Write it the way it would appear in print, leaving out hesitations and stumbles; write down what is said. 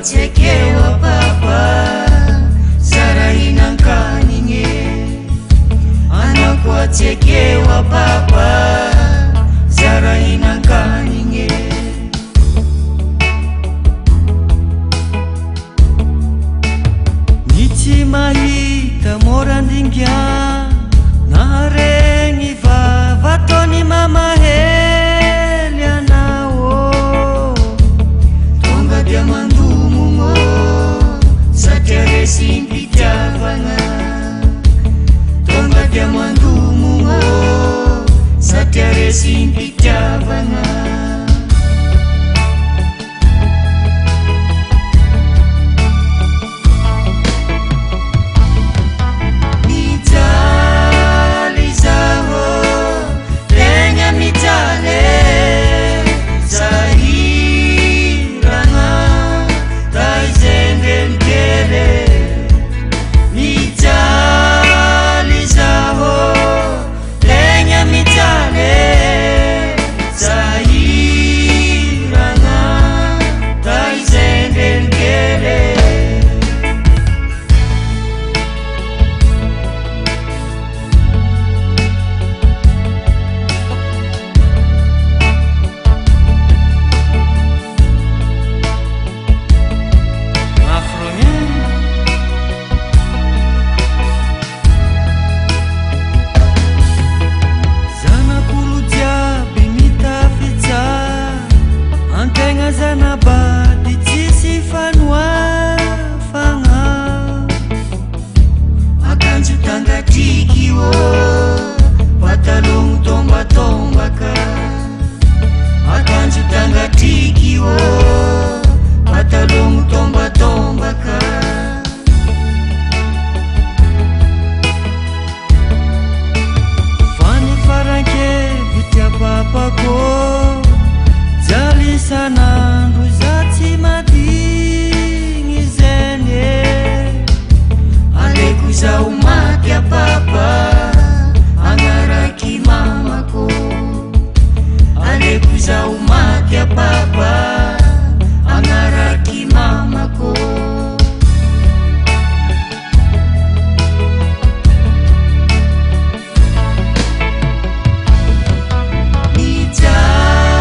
chekewa papa Zaraina kaninge anakuwa chekewa papa Zaraina kaninge Nichi mahita morandingya narengi vatoni mama helia nao tonga dia mandumungo satere simpi javanga tonga dia mandumungo satere simpi javanga Zana ba di chisi fanwa fanga akan jutanga tikiwo patalung tomba tomba ka akan jutanga tikiwo patalung tomba tomba ka fani faranke vitya papa ko jali sana ruzati madingi zenye alekuza umat ya papa angaraki mamako alekuza umat ya papa angaraki mamako Mitale,